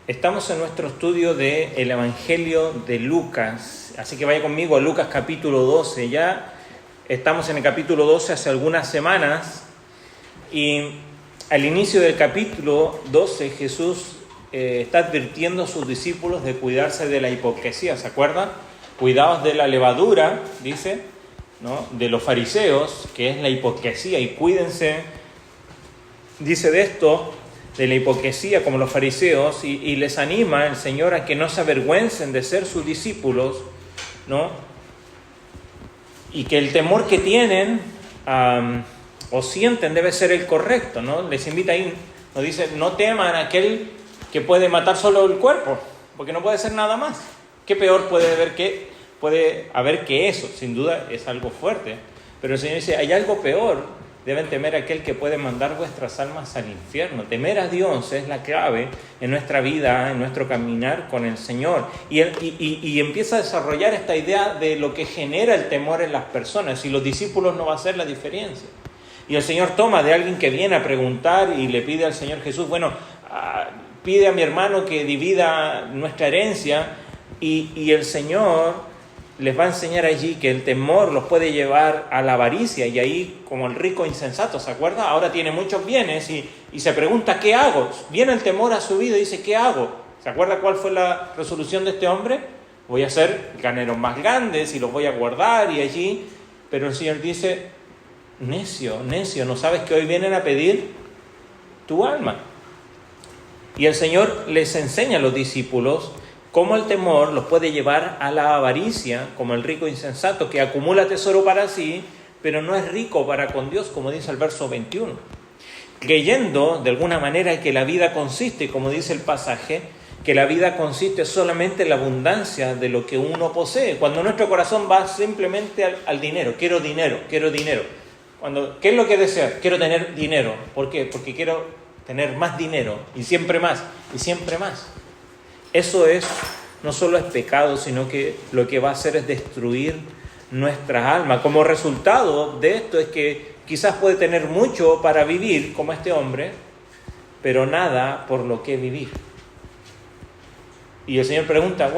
Estamos en nuestro estudio del Evangelio de Lucas, así que vaya conmigo a Lucas capítulo 12. Ya estamos en el capítulo 12 hace algunas semanas y al inicio del capítulo 12 Jesús está advirtiendo a sus discípulos de cuidarse de la hipocresía, ¿se acuerdan? Cuidaos de la levadura, dice, ¿no?, de los fariseos, que es la hipocresía, y cuídense, dice, de esto, de la hipocresía como los fariseos, y les anima el Señor a que no se avergüencen de ser sus discípulos, ¿no? Y que el temor que tienen o sienten debe ser el correcto, ¿no? Les invita ahí, nos dice, no teman a aquel que puede matar solo el cuerpo, porque no puede ser nada más. ¿Qué peor puede haber que eso? Sin duda es algo fuerte, pero el Señor dice, hay algo peor. Deben temer a aquel que puede mandar vuestras almas al infierno. Temer a Dios es la clave en nuestra vida, en nuestro caminar con el Señor. Y empieza a desarrollar esta idea de lo que genera el temor en las personas. Y los discípulos no va a hacer la diferencia. Y el Señor toma de alguien que viene a preguntar y le pide al Señor Jesús, pide a mi hermano que divida nuestra herencia. Y el Señor les va a enseñar allí que el temor los puede llevar a la avaricia, y ahí como el rico insensato, ¿se acuerda? Ahora tiene muchos bienes y se pregunta, ¿qué hago? Viene el temor a su vida y dice, ¿qué hago? ¿Se acuerda cuál fue la resolución de este hombre? Voy a hacer graneros más grandes y los voy a guardar y allí, pero el Señor dice, necio, ¿no sabes que hoy vienen a pedir tu alma? Y el Señor les enseña a los discípulos cómo el temor los puede llevar a la avaricia, como el rico insensato que acumula tesoro para sí, pero no es rico para con Dios, como dice el verso 21. Creyendo de alguna manera que la vida consiste, como dice el pasaje, que la vida consiste solamente en la abundancia de lo que uno posee. Cuando nuestro corazón va simplemente al dinero, quiero dinero. ¿Qué es lo que deseas? Quiero tener dinero. ¿Por qué? Porque quiero tener más dinero y siempre más y siempre más. Eso no solo es pecado, sino que lo que va a hacer es destruir nuestra alma. Como resultado de esto es que quizás puede tener mucho para vivir, como este hombre, pero nada por lo que vivir. Y el Señor pregunta,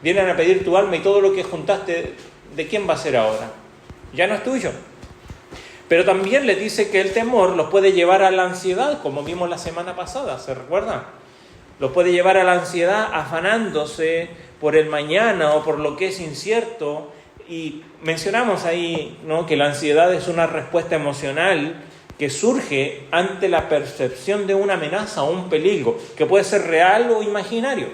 vienen a pedir tu alma y todo lo que juntaste, ¿de quién va a ser ahora? Ya no es tuyo. Pero también le dice que el temor los puede llevar a la ansiedad, como vimos la semana pasada, ¿se recuerdan? Los puede llevar a la ansiedad afanándose por el mañana o por lo que es incierto. Y mencionamos ahí, ¿no?, que la ansiedad es una respuesta emocional que surge ante la percepción de una amenaza o un peligro, que puede ser real o imaginario.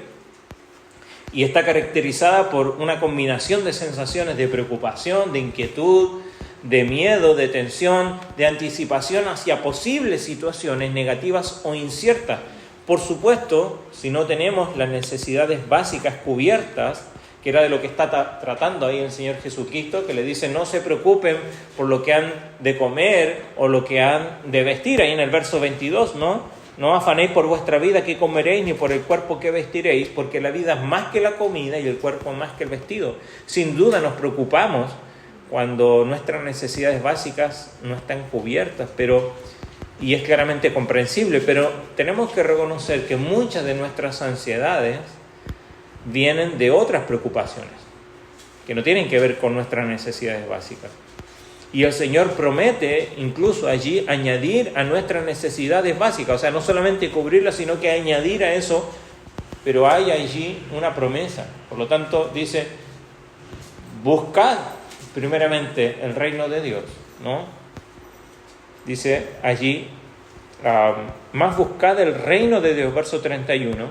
Y está caracterizada por una combinación de sensaciones de preocupación, de inquietud, de miedo, de tensión, de anticipación hacia posibles situaciones negativas o inciertas. Por supuesto, si no tenemos las necesidades básicas cubiertas, que era de lo que está tratando ahí el Señor Jesucristo, que le dice no se preocupen por lo que han de comer o lo que han de vestir, ahí en el verso 22, no afanéis por vuestra vida qué comeréis ni por el cuerpo qué vestiréis, porque la vida es más que la comida y el cuerpo más que el vestido. Sin duda nos preocupamos cuando nuestras necesidades básicas no están cubiertas, y es claramente comprensible, pero tenemos que reconocer que muchas de nuestras ansiedades vienen de otras preocupaciones, que no tienen que ver con nuestras necesidades básicas. Y el Señor promete incluso allí añadir a nuestras necesidades básicas, o sea, no solamente cubrirlas, sino que añadir a eso, pero hay allí una promesa. Por lo tanto, dice, buscad primeramente el reino de Dios, ¿no? Dice allí, más buscad el reino de Dios, verso 31,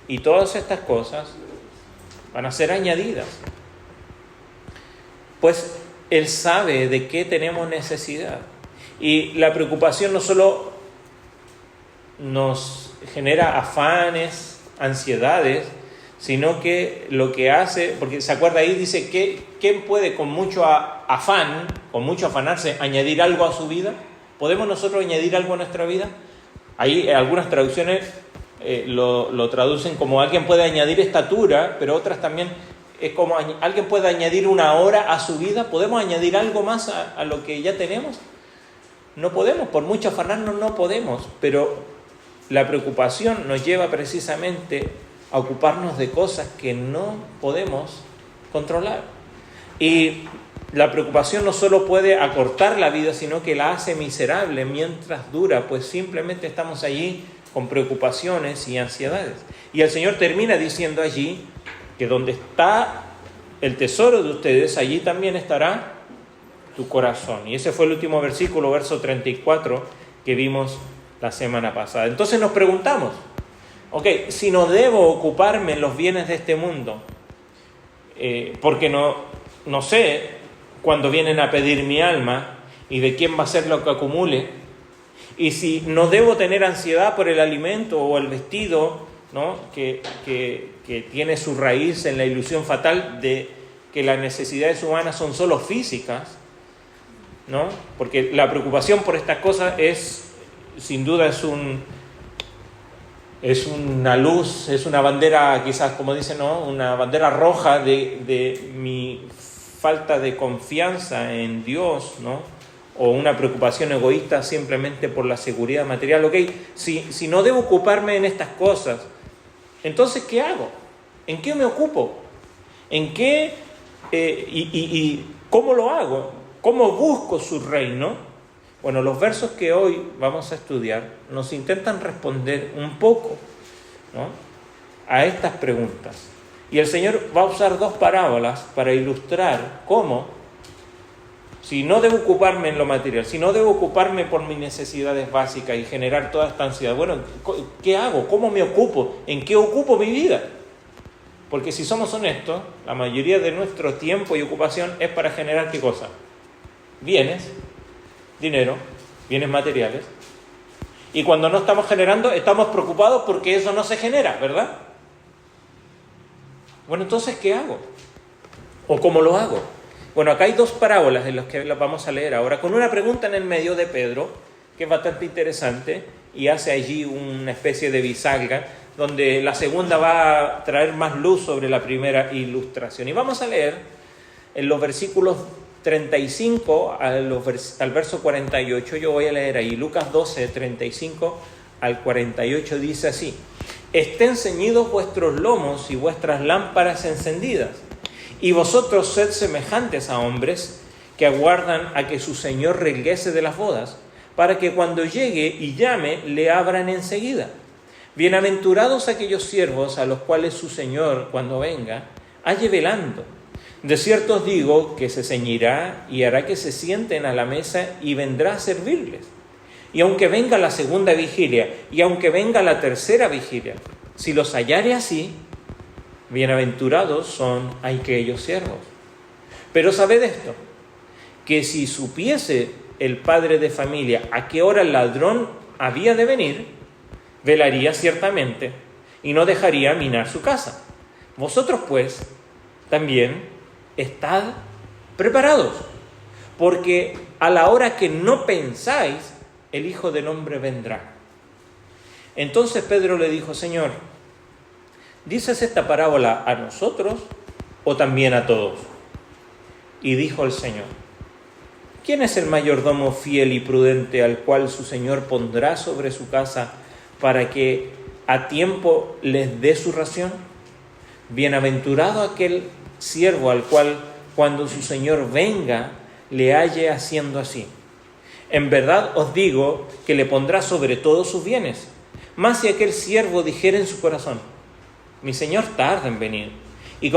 y todas estas cosas van a ser añadidas. Pues Él sabe de qué tenemos necesidad. Y la preocupación no solo nos genera afanes, ansiedades, sino que lo que hace, porque se acuerda ahí, dice, ¿quién puede con mucho afán, con mucho afanarse, añadir algo a su vida? ¿Podemos nosotros añadir algo a nuestra vida? Ahí algunas traducciones lo traducen como alguien puede añadir estatura, pero otras también es como alguien puede añadir una hora a su vida. ¿Podemos añadir algo más a lo que ya tenemos? No podemos, por mucho afanarnos no podemos, pero la preocupación nos lleva precisamente a ocuparnos de cosas que no podemos controlar. Y la preocupación no solo puede acortar la vida, sino que la hace miserable mientras dura, pues simplemente estamos allí con preocupaciones y ansiedades. Y el Señor termina diciendo allí que donde está el tesoro de ustedes, allí también estará tu corazón. Y ese fue el último versículo, verso 34, que vimos la semana pasada. Entonces nos preguntamos, si no debo ocuparme en los bienes de este mundo, porque no sé cuándo vienen a pedir mi alma y de quién va a ser lo que acumule, y si no debo tener ansiedad por el alimento o el vestido, ¿no? que tiene su raíz en la ilusión fatal de que las necesidades humanas son solo físicas, ¿no? Porque la preocupación por estas cosas sin duda es una luz, es una bandera, quizás como dicen, ¿no? Una bandera roja de mi falta de confianza en Dios, ¿no? O una preocupación egoísta simplemente por la seguridad material. Si no debo ocuparme en estas cosas, entonces ¿qué hago? ¿En qué me ocupo? ¿En qué? ¿Y cómo lo hago? ¿Cómo busco su reino? Bueno, los versos que hoy vamos a estudiar nos intentan responder un poco, ¿no? a estas preguntas. Y el Señor va a usar dos parábolas para ilustrar cómo, si no debo ocuparme en lo material, si no debo ocuparme por mis necesidades básicas y generar toda esta ansiedad, bueno, ¿qué hago? ¿Cómo me ocupo? ¿En qué ocupo mi vida? Porque si somos honestos, la mayoría de nuestro tiempo y ocupación es para generar ¿qué cosa? Bienes, dinero, bienes materiales. Y cuando no estamos generando, estamos preocupados porque eso no se genera, ¿verdad? Bueno, entonces, ¿qué hago? ¿O cómo lo hago? Bueno, acá hay dos parábolas de las que las vamos a leer ahora, con una pregunta en el medio de Pedro, que es bastante interesante, y hace allí una especie de bisagra, donde la segunda va a traer más luz sobre la primera ilustración. Y vamos a leer en los versículos 35 al verso 48, yo voy a leer ahí, Lucas 12, 35 al 48, dice así: estén ceñidos vuestros lomos y vuestras lámparas encendidas, y vosotros sed semejantes a hombres que aguardan a que su Señor regrese de las bodas, para que cuando llegue y llame, le abran enseguida. Bienaventurados aquellos siervos a los cuales su Señor, cuando venga, halle velando. De cierto os digo que se ceñirá y hará que se sienten a la mesa y vendrá a servirles. Y aunque venga la segunda vigilia y aunque venga la tercera vigilia, si los hallare así, bienaventurados son aquellos siervos. Pero sabed esto, que si supiese el padre de familia a qué hora el ladrón había de venir, velaría ciertamente y no dejaría minar su casa. Vosotros pues también estad preparados, porque a la hora que no pensáis, el Hijo del Hombre vendrá. Entonces Pedro le dijo: Señor, ¿dices esta parábola a nosotros o también a todos? Y dijo el Señor: ¿quién es el mayordomo fiel y prudente al cual su Señor pondrá sobre su casa para que a tiempo les dé su ración? Bienaventurado aquel siervo al cual cuando su Señor venga le halle haciendo así. En verdad os digo que le pondrá sobre todos sus bienes. Mas si aquel siervo dijera en su corazón: mi Señor tarda en venir, y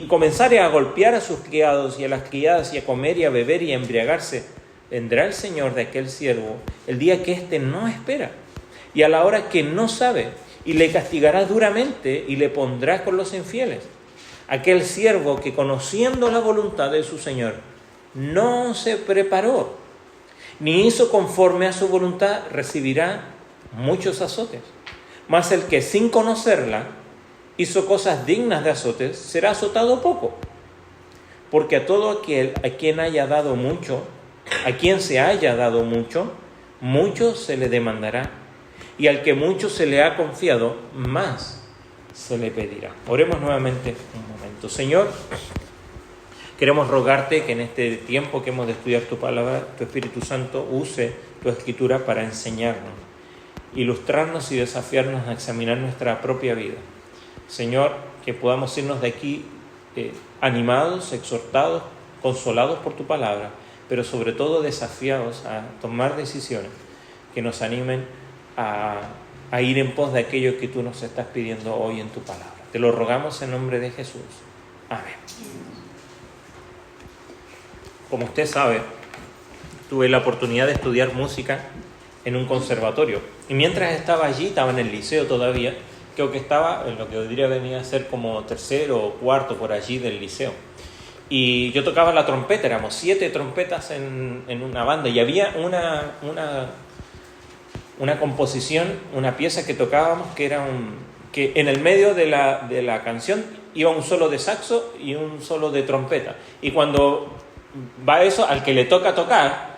comenzare a golpear a sus criados y a las criadas y a comer y a beber y a embriagarse, vendrá el Señor de aquel siervo el día que éste no espera y a la hora que no sabe, y le castigará duramente y le pondrá con los infieles. Aquel siervo que, conociendo la voluntad de su Señor, no se preparó ni hizo conforme a su voluntad, recibirá muchos azotes. Mas el que sin conocerla hizo cosas dignas de azotes, será azotado poco. Porque a todo aquel a quien haya dado mucho, a quien se haya dado mucho, mucho se le demandará. Y al que mucho se le ha confiado, más se le pedirá. Oremos nuevamente un momento. Señor, queremos rogarte que en este tiempo que hemos de estudiar tu palabra, tu Espíritu Santo use tu Escritura para enseñarnos. ilustrarnos y desafiarnos a examinar nuestra propia vida. Señor, que podamos irnos de aquí animados, exhortados, consolados por tu palabra, pero sobre todo desafiados a tomar decisiones que nos animen a ir en pos de aquello que tú nos estás pidiendo hoy en tu palabra. Te lo rogamos en nombre de Jesús. Amén. Como usted sabe, tuve la oportunidad de estudiar música en un conservatorio. Y mientras estaba allí, estaba en el liceo todavía, creo que estaba en lo que diría venía a ser como tercero o cuarto por allí del liceo. Y yo tocaba la trompeta, éramos 7 trompetas en una banda, y había una composición, una pieza que tocábamos que era que en el medio de la canción iba un solo de saxo y un solo de trompeta. Y cuando va eso, al que le toca tocar,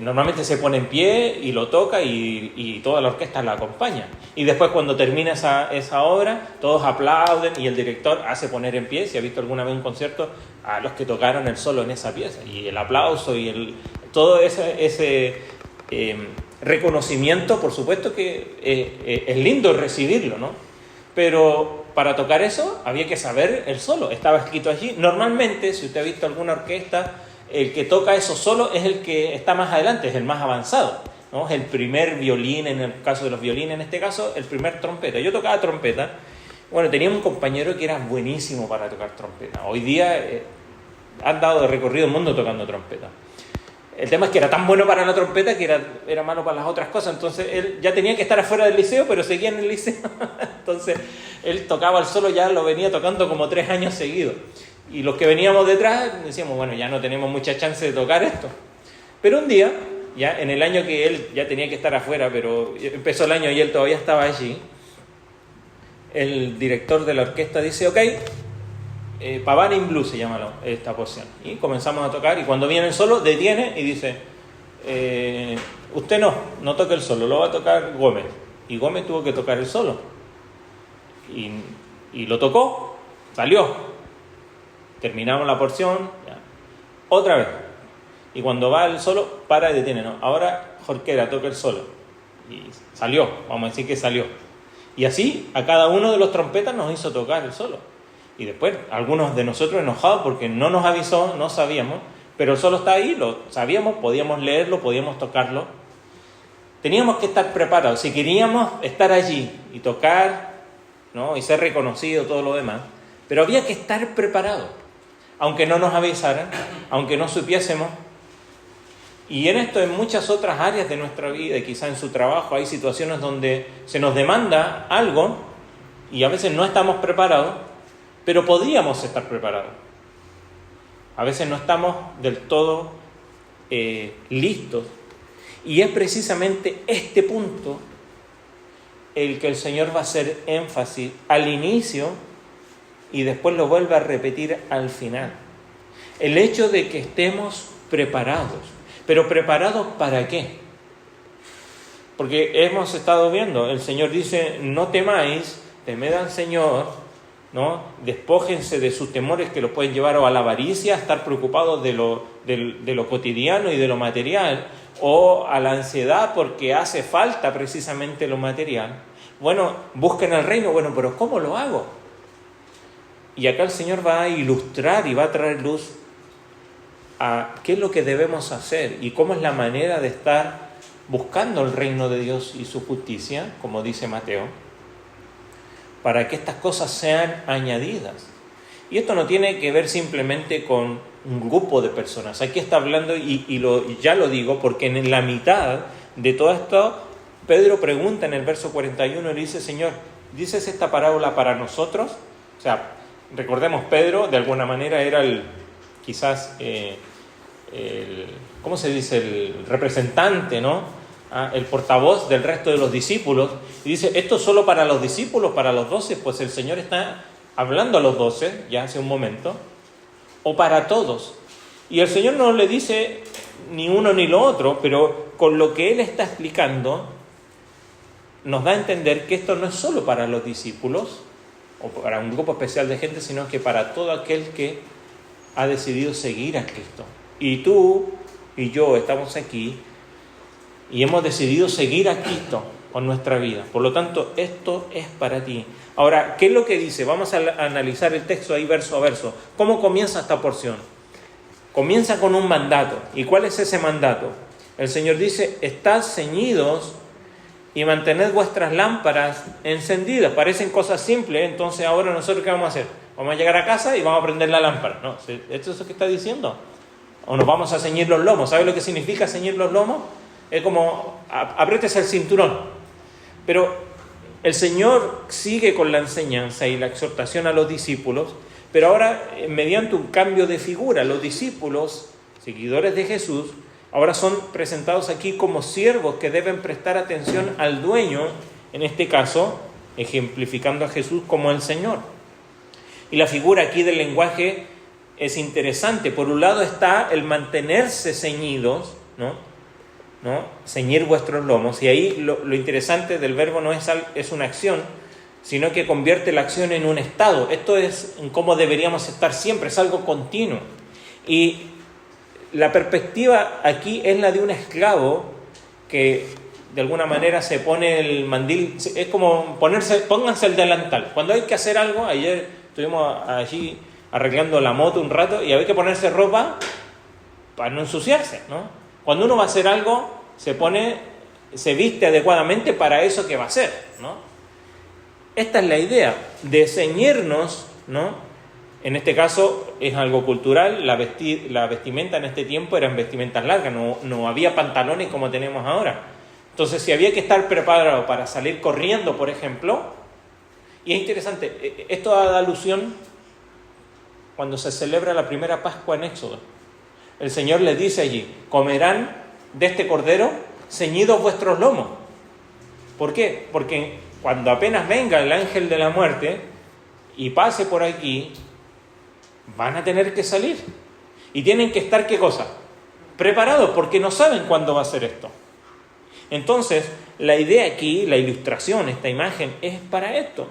normalmente se pone en pie y lo toca y toda la orquesta la acompaña. Y después cuando termina esa obra, todos aplauden y el director hace poner en pie, si ha visto alguna vez un concierto, a los que tocaron el solo en esa pieza. Y el aplauso y todo ese reconocimiento, por supuesto que es lindo recibirlo, ¿no? Pero para tocar eso había que saber el solo, estaba escrito allí. Normalmente, si usted ha visto alguna orquesta, el que toca eso solo es el que está más adelante, es el más avanzado, ¿no? Es el primer violín, en el caso de los violines, en este caso, el primer trompeta. Yo tocaba trompeta. Bueno, tenía un compañero que era buenísimo para tocar trompeta. Hoy día han dado de recorrido el mundo tocando trompeta. El tema es que era tan bueno para la trompeta que era malo para las otras cosas. Entonces él ya tenía que estar afuera del liceo, pero seguía en el liceo. Entonces él tocaba el solo, ya lo venía tocando como 3 años seguidos. Y los que veníamos detrás decíamos, bueno, ya no tenemos mucha chance de tocar esto. Pero un día, ya en el año que él ya tenía que estar afuera, pero empezó el año y él todavía estaba allí, el director de la orquesta dice, ok, Pavane in Blues se llama esta porción. Y comenzamos a tocar, y cuando viene el solo, detiene y dice, usted no toque el solo, lo va a tocar Gómez. Y Gómez tuvo que tocar el solo. Y lo tocó, salió. Terminamos la porción, ya. Otra vez. Y cuando va el solo, para y detiene. No, ahora Jorquera toca el solo. Y salió, vamos a decir que salió. Y así a cada uno de los trompetas nos hizo tocar el solo. Y después algunos de nosotros enojados porque no nos avisó, no sabíamos, pero el solo está ahí, lo sabíamos, podíamos leerlo, podíamos tocarlo. Teníamos que estar preparados. Si queríamos estar allí y tocar, ¿no? Y ser reconocido, todo lo demás, pero había que estar preparados. Aunque no nos avisaran, aunque no supiésemos. Y en esto, en muchas otras áreas de nuestra vida, y quizá en su trabajo, hay situaciones donde se nos demanda algo y a veces no estamos preparados, pero podríamos estar preparados. A veces no estamos del todo listos. Y es precisamente este punto el que el Señor va a hacer énfasis al inicio y después lo vuelve a repetir al final. El hecho de que estemos preparados. ¿Pero preparados para qué? Porque hemos estado viendo, el Señor dice, no temáis, temed al Señor, ¿no? Despójense de sus temores que los pueden llevar o a la avaricia, a estar preocupados de lo cotidiano y de lo material, o a la ansiedad porque hace falta precisamente lo material. Bueno, busquen el reino, bueno, pero ¿cómo lo hago? Y acá el Señor va a ilustrar y va a traer luz a qué es lo que debemos hacer y cómo es la manera de estar buscando el reino de Dios y su justicia, como dice Mateo, para que estas cosas sean añadidas. Y esto no tiene que ver simplemente con un grupo de personas. Aquí está hablando, ya lo digo, porque en la mitad de todo esto, Pedro pregunta en el verso 41, y le dice, Señor, ¿dices esta parábola para nosotros? O sea, recordemos, Pedro de alguna manera era ¿cómo se dice? El representante, ¿no? El portavoz del resto de los discípulos. Y dice, ¿esto es solo para los discípulos, para los 12? Pues el Señor está hablando a los 12, ya hace un momento, o para todos. Y el Señor no le dice ni uno ni lo otro, pero con lo que Él está explicando, nos da a entender que esto no es solo para los discípulos, o para un grupo especial de gente, sino que para todo aquel que ha decidido seguir a Cristo. Y tú y yo estamos aquí, y hemos decidido seguir a Cristo con nuestra vida. Por lo tanto, esto es para ti. Ahora, ¿qué es lo que dice? Vamos a analizar el texto ahí verso a verso. ¿Cómo comienza esta porción? Comienza con un mandato. ¿Y cuál es ese mandato? El Señor dice, estad ceñidos y mantened vuestras lámparas encendidas. Parecen cosas simples, entonces ahora nosotros ¿qué vamos a hacer? Vamos a llegar a casa y vamos a prender la lámpara. No, ¿esto es lo que está diciendo? O nos vamos a ceñir los lomos. ¿Sabe lo que significa ceñir los lomos? Es como, apriétese el cinturón. Pero el Señor sigue con la enseñanza y la exhortación a los discípulos, pero ahora, mediante un cambio de figura, los discípulos, seguidores de Jesús, ahora son presentados aquí como siervos que deben prestar atención al dueño, en este caso, ejemplificando a Jesús como el Señor. Y la figura aquí del lenguaje es interesante. Por un lado está el mantenerse ceñidos, ¿no? Ceñir vuestros lomos. Y ahí lo interesante del verbo no es una acción, sino que convierte la acción en un estado. Esto es en cómo deberíamos estar siempre, es algo continuo. Y la perspectiva aquí es la de un esclavo que de alguna manera se pone el mandil, es como pónganse el delantal. Cuando hay que hacer algo, ayer estuvimos allí arreglando la moto un rato y había que ponerse ropa para no ensuciarse, ¿no? Cuando uno va a hacer algo, se viste adecuadamente para eso que va a hacer, ¿no? Esta es la idea de ceñirnos, ¿no? En este caso es algo cultural, la vestimenta en este tiempo eran vestimentas largas, no había pantalones como tenemos ahora. Entonces, si había que estar preparado para salir corriendo, por ejemplo, y es interesante, esto da alusión cuando se celebra la primera Pascua en Éxodo. El Señor les dice allí, comerán de este cordero ceñidos vuestros lomos. ¿Por qué? Porque cuando apenas venga el ángel de la muerte y pase por aquí, van a tener que salir. Y tienen que estar, ¿qué cosa? Preparados, porque no saben cuándo va a ser esto. Entonces, la idea aquí, la ilustración, esta imagen, es para esto.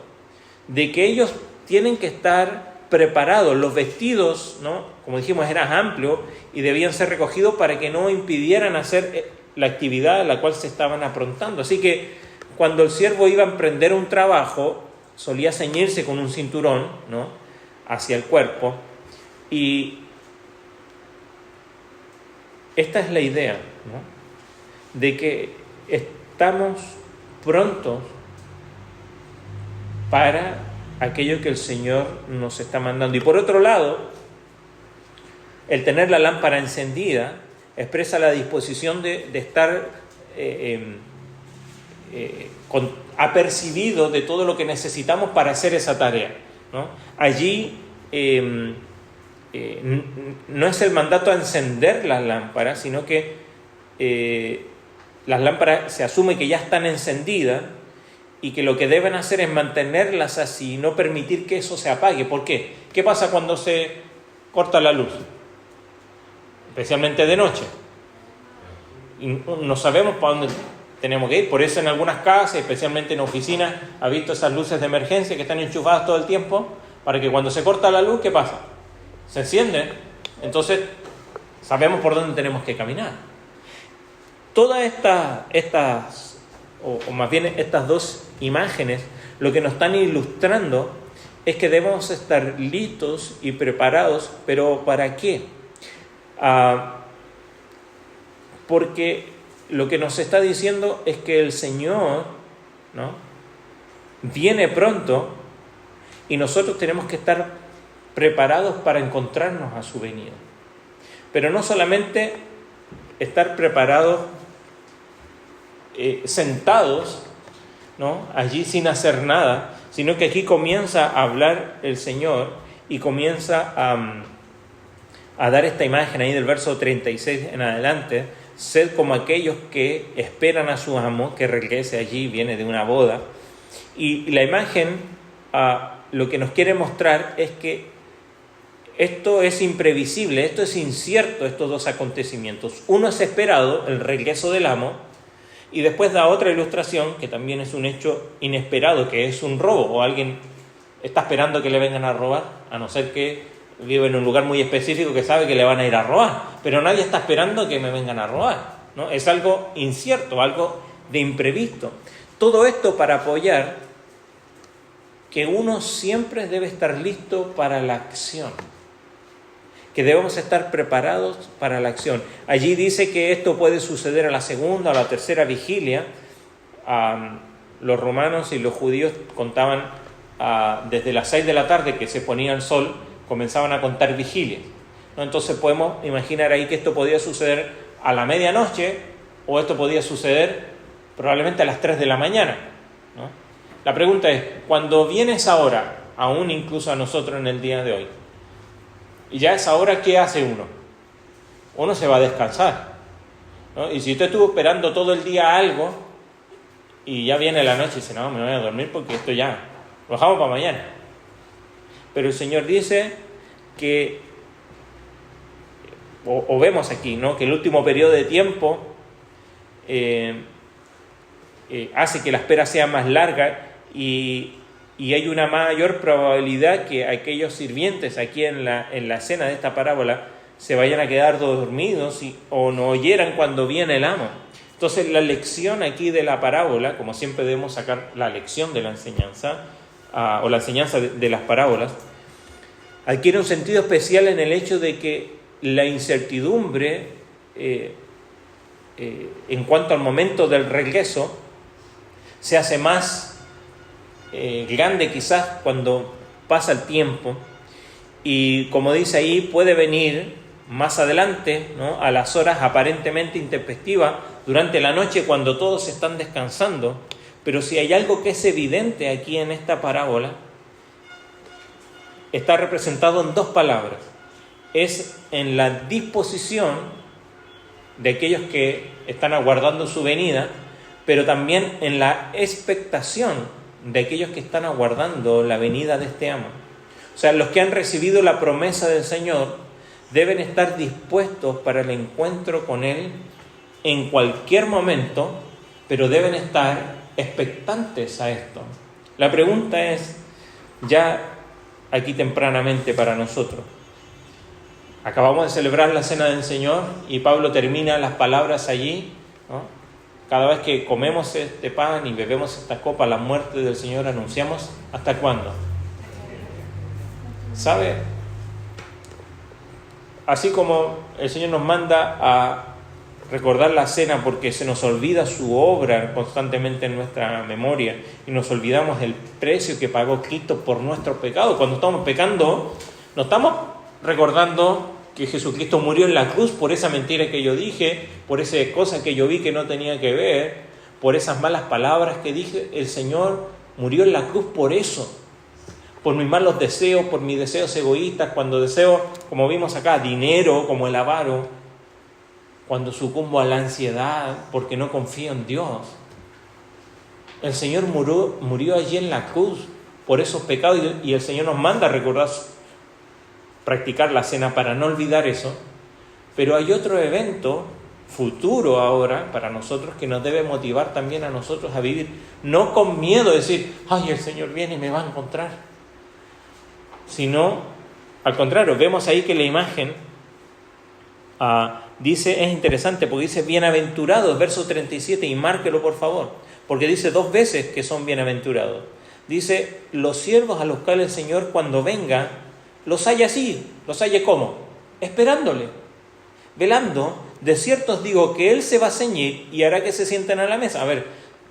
De que ellos tienen que estar preparados. Los vestidos, ¿no? Como dijimos, eran amplios y debían ser recogidos para que no impidieran hacer la actividad a la cual se estaban aprontando. Así que cuando el siervo iba a emprender un trabajo, solía ceñirse con un cinturón, ¿no? Hacia el cuerpo. Y esta es la idea, ¿no? De que estamos prontos para aquello que el Señor nos está mandando. Y por otro lado, el tener la lámpara encendida expresa la disposición de estar apercibido de todo lo que necesitamos para hacer esa tarea, ¿no? Allí no es el mandato a encender las lámparas, sino que las lámparas se asume que ya están encendidas y que lo que deben hacer es mantenerlas así, no permitir que eso se apague. ¿Por qué? ¿Qué pasa cuando se corta la luz? Especialmente de noche. Y no sabemos para dónde tenemos que ir. Por eso en algunas casas, especialmente en oficinas, ha visto esas luces de emergencia que están enchufadas todo el tiempo, para que cuando se corta la luz, ¿qué pasa? Se enciende. Entonces sabemos por dónde tenemos que caminar. Todas estas dos imágenes, lo que nos están ilustrando es que debemos estar listos y preparados, pero ¿para qué? Porque lo que nos está diciendo es que el Señor, ¿no?, viene pronto y nosotros tenemos que estar preparados para encontrarnos a su venida. Pero no solamente estar preparados sentados, ¿no?, allí sin hacer nada, sino que aquí comienza a hablar el Señor y comienza a dar esta imagen ahí del verso 36 en adelante: sed como aquellos que esperan a su amo que regrese. Allí viene de una boda, y la imagen lo que nos quiere mostrar es que esto es imprevisible, esto es incierto, estos dos acontecimientos. Uno es esperado, el regreso del amo, y después da otra ilustración que también es un hecho inesperado, que es un robo, o alguien está esperando que le vengan a robar, a no ser que vive en un lugar muy específico que sabe que le van a ir a robar, pero nadie está esperando que me vengan a robar. ¿no? Es algo incierto, algo de imprevisto. Todo esto para apoyar que uno siempre debe estar listo para la acción, que debemos estar preparados para la acción. Allí dice que esto puede suceder a la segunda o la tercera vigilia. Los romanos y los judíos contaban desde las 6 de la tarde que se ponía el sol, comenzaban a contar vigilias, ¿no? Entonces podemos imaginar ahí que esto podía suceder a la medianoche o esto podía suceder probablemente a las 3 de la mañana, ¿no? La pregunta es, cuando viene esa hora, aún incluso a nosotros en el día de hoy, y ya esa hora, ¿qué hace uno? Uno se va a descansar, ¿no? Y si usted estuvo esperando todo el día algo y ya viene la noche y dice, no, me voy a dormir porque esto ya lo dejamos para mañana. Pero el Señor dice que, o vemos aquí, ¿no?, que el último periodo de tiempo hace que la espera sea más larga y hay una mayor probabilidad que aquellos sirvientes aquí en la escena de esta parábola se vayan a quedar dormidos o no oyeran cuando viene el amo. Entonces la lección aquí de la parábola, como siempre debemos sacar la lección de la enseñanza, o la enseñanza de las parábolas, adquiere un sentido especial en el hecho de que la incertidumbre en cuanto al momento del regreso se hace más grande quizás cuando pasa el tiempo, y como dice ahí, puede venir más adelante, ¿no?, a las horas aparentemente intempestivas durante la noche cuando todos están descansando. Pero si hay algo que es evidente aquí en esta parábola, está representado en dos palabras. Es en la disposición de aquellos que están aguardando su venida, pero también en la expectación de aquellos que están aguardando la venida de este amo. O sea, los que han recibido la promesa del Señor deben estar dispuestos para el encuentro con Él en cualquier momento, pero deben estar expectantes a esto. La pregunta es, ya aquí tempranamente para nosotros, acabamos de celebrar la Cena del Señor y Pablo termina las palabras allí, ¿no? Cada vez que comemos este pan y bebemos esta copa, la muerte del Señor anunciamos, ¿hasta cuándo? ¿Sabe? Así como el Señor nos manda a recordar la cena porque se nos olvida su obra constantemente en nuestra memoria y nos olvidamos el precio que pagó Cristo por nuestro pecado. Cuando estamos pecando, no estamos recordando que Jesucristo murió en la cruz por esa mentira que yo dije, por esa cosa que yo vi que no tenía que ver, por esas malas palabras que dije. El Señor murió en la cruz por eso, por mis malos deseos, por mis deseos egoístas, cuando deseo, como vimos acá, dinero, como el avaro, cuando sucumbo a la ansiedad porque no confío en Dios. El Señor murió allí en la cruz por esos pecados y el Señor nos manda a recordar, practicar la cena para no olvidar eso. Pero hay otro evento futuro ahora para nosotros que nos debe motivar también a nosotros a vivir, no con miedo de decir, ay, el Señor viene y me va a encontrar, sino al contrario. Vemos ahí que la imagen dice, es interesante porque dice bienaventurados, verso 37, y márquelo por favor, porque dice dos veces que son bienaventurados. Dice, los siervos a los cuales el Señor cuando venga los halla así. ¿Los halla cómo? Esperándole, velando. De cierto os digo que Él se va a ceñir y hará que se sienten a la mesa. A ver,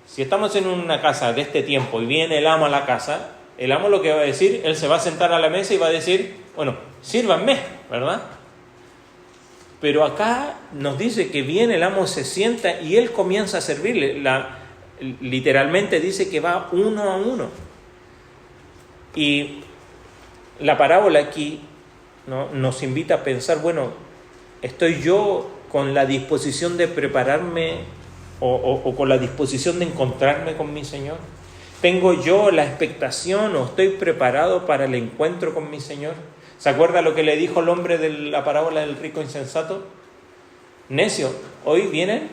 si estamos en una casa de este tiempo y viene el amo a la casa, el amo lo que va a decir, Él se va a sentar a la mesa y va a decir, bueno, sírvanme, ¿verdad? Pero acá nos dice que viene el amo, se sienta y Él comienza a servirle. Literalmente dice que va uno a uno. Y la parábola aquí, ¿no?, nos invita a pensar, bueno, ¿estoy yo con la disposición de prepararme o con la disposición de encontrarme con mi Señor? ¿Tengo yo la expectación o estoy preparado para el encuentro con mi Señor? ¿Se acuerda lo que le dijo el hombre de la parábola del rico insensato? Necio, hoy vienes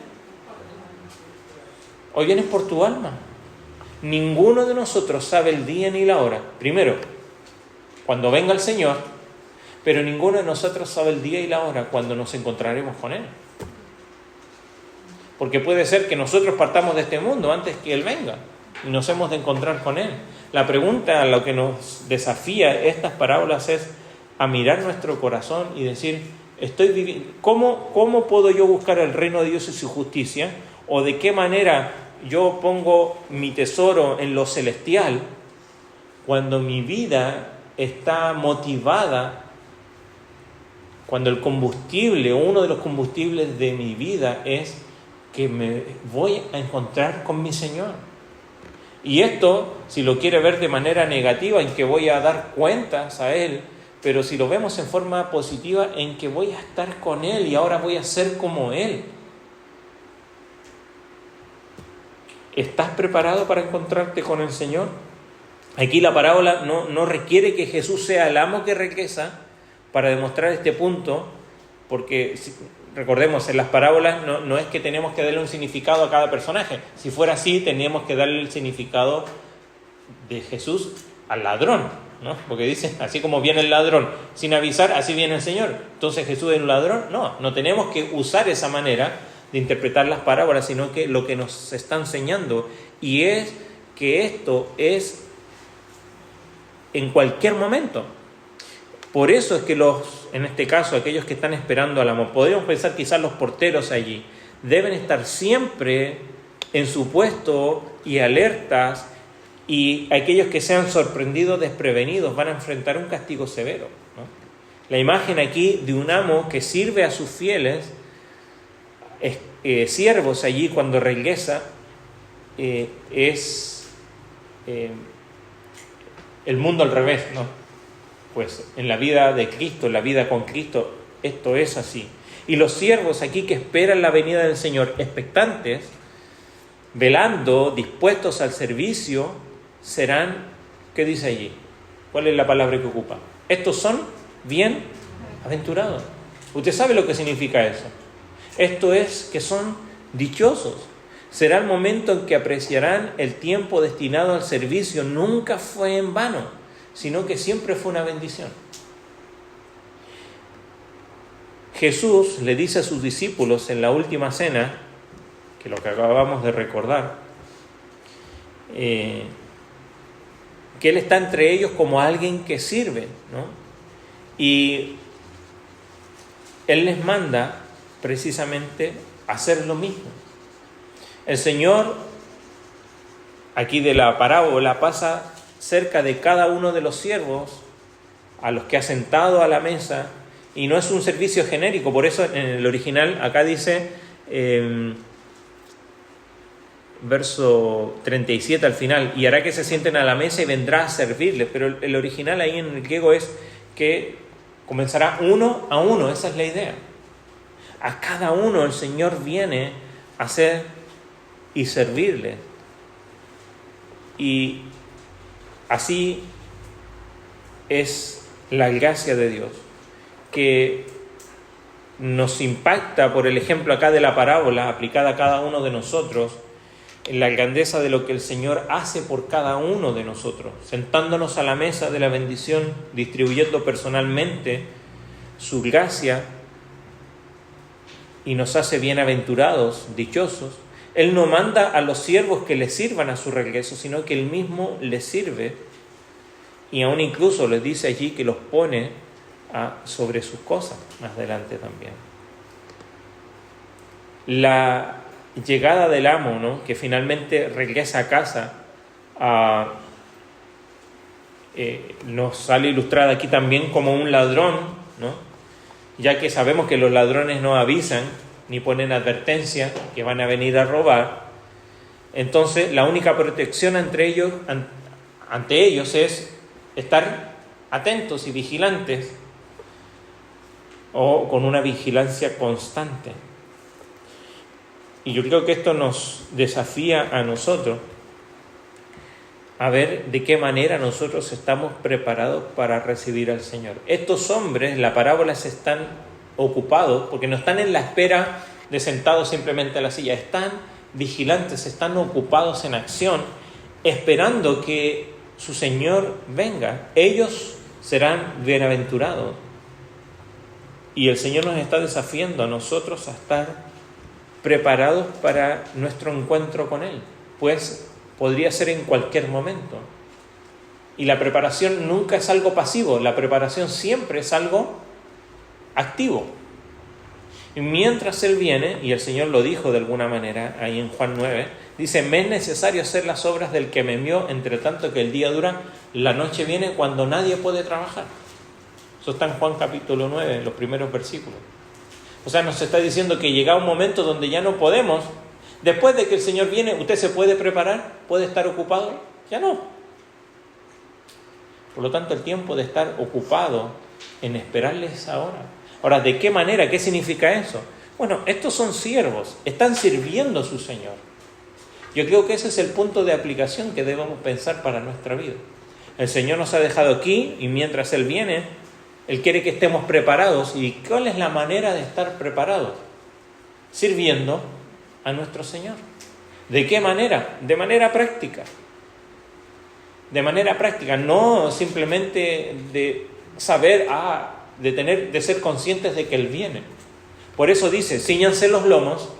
por tu alma. Ninguno de nosotros sabe el día ni la hora. Primero, cuando venga el Señor, pero ninguno de nosotros sabe el día y la hora cuando nos encontraremos con Él. porque puede ser que nosotros partamos de este mundo antes que Él venga y nos hemos de encontrar con Él. La pregunta, lo que nos desafía estas parábolas es a mirar nuestro corazón y decir, ¿cómo puedo yo buscar el reino de Dios y su justicia? ¿O de qué manera yo pongo mi tesoro en lo celestial cuando mi vida está motivada, cuando el combustible, uno de los combustibles de mi vida es que me voy a encontrar con mi Señor? Y esto, si lo quiere ver de manera negativa, en que voy a dar cuentas a Él, pero si lo vemos en forma positiva, en que voy a estar con Él y ahora voy a ser como Él. ¿Estás preparado para encontrarte con el Señor? Aquí la parábola no requiere que Jesús sea el amo que regresa para demostrar este punto, porque recordemos, en las parábolas no es que tenemos que darle un significado a cada personaje. Si fuera así, teníamos que darle el significado de Jesús al ladrón, ¿no? Porque dice, así como viene el ladrón sin avisar, así viene el Señor. Entonces, ¿Jesús es un ladrón? No tenemos que usar esa manera de interpretar las parábolas, sino que lo que nos está enseñando, y es que esto es en cualquier momento. Por eso es que en este caso, aquellos que están esperando al amo, podríamos pensar quizás los porteros allí, deben estar siempre en su puesto y alertas, y aquellos que sean sorprendidos, desprevenidos, van a enfrentar un castigo severo, ¿no? La imagen aquí de un amo que sirve a sus fieles, siervos allí cuando regresa, es el mundo al revés, ¿no? Pues en la vida de Cristo, en la vida con Cristo, esto es así. Y los siervos aquí que esperan la venida del Señor, expectantes, velando, dispuestos al servicio, serán, ¿qué dice allí? ¿Cuál es la palabra que ocupa? Estos son bienaventurados. ¿Usted sabe lo que significa eso? Esto es que son dichosos. Será el momento en que apreciarán el tiempo destinado al servicio. Nunca fue en vano, sino que siempre fue una bendición. Jesús le dice a sus discípulos en la última cena, que lo que acabamos de recordar, que Él está entre ellos como alguien que sirve, ¿no? Y Él les manda precisamente hacer lo mismo. El Señor, aquí de la parábola, pasa cerca de cada uno de los siervos a los que ha sentado a la mesa, y no es un servicio genérico. Por eso en el original acá dice, verso 37 al final, y hará que se sienten a la mesa y vendrá a servirles. Pero el original ahí en el griego es que comenzará uno a uno. Esa es la idea. A cada uno el Señor viene a hacer y servirle. Y así es la gracia de Dios, que nos impacta por el ejemplo acá de la parábola aplicada a cada uno de nosotros, en la grandeza de lo que el Señor hace por cada uno de nosotros, sentándonos a la mesa de la bendición, distribuyendo personalmente su gracia, y nos hace bienaventurados, dichosos. Él no manda a los siervos que le sirvan a su regreso, sino que Él mismo les sirve, y aún incluso les dice allí que los pone sobre sus cosas, más adelante también. La llegada del amo, ¿no?, que finalmente regresa a casa, nos sale ilustrada aquí también como un ladrón, ¿no?, ya que sabemos que los ladrones no avisan ni ponen advertencia que van a venir a robar. Entonces la única protección ante ellos es estar atentos y vigilantes, o con una vigilancia constante. Y yo creo que esto nos desafía a nosotros a ver de qué manera nosotros estamos preparados para recibir al Señor. Estos hombres, la parábola, se están ocupados, porque no están en la espera de sentados simplemente a la silla, están vigilantes, están ocupados en acción, esperando que su Señor venga. Ellos serán bienaventurados. Y el Señor nos está desafiando a nosotros a estar preparados para nuestro encuentro con Él, pues podría ser en cualquier momento. Y la preparación nunca es algo pasivo, la preparación siempre es algo activo. Y mientras Él viene, y el Señor lo dijo de alguna manera ahí en Juan 9, dice: me es necesario hacer las obras del que me envió, entre tanto que el día dura, la noche viene cuando nadie puede trabajar. Eso está en Juan capítulo 9, en los primeros versículos. O sea, nos está diciendo que llega un momento donde ya no podemos. Después de que el Señor viene, ¿usted se puede preparar? ¿Puede estar ocupado? Ya no. Por lo tanto, el tiempo de estar ocupado en esperarles ahora. Ahora, ¿de qué manera? ¿Qué significa eso? Bueno, estos son siervos, están sirviendo a su Señor. Yo creo que ese es el punto de aplicación que debemos pensar para nuestra vida. El Señor nos ha dejado aquí y mientras Él viene, Él quiere que estemos preparados. ¿Y cuál es la manera de estar preparados? Sirviendo a nuestro Señor. ¿De qué manera? De manera práctica. De manera práctica, no simplemente de saber, de ser conscientes de que Él viene. Por eso dice: cíñanse los lomos,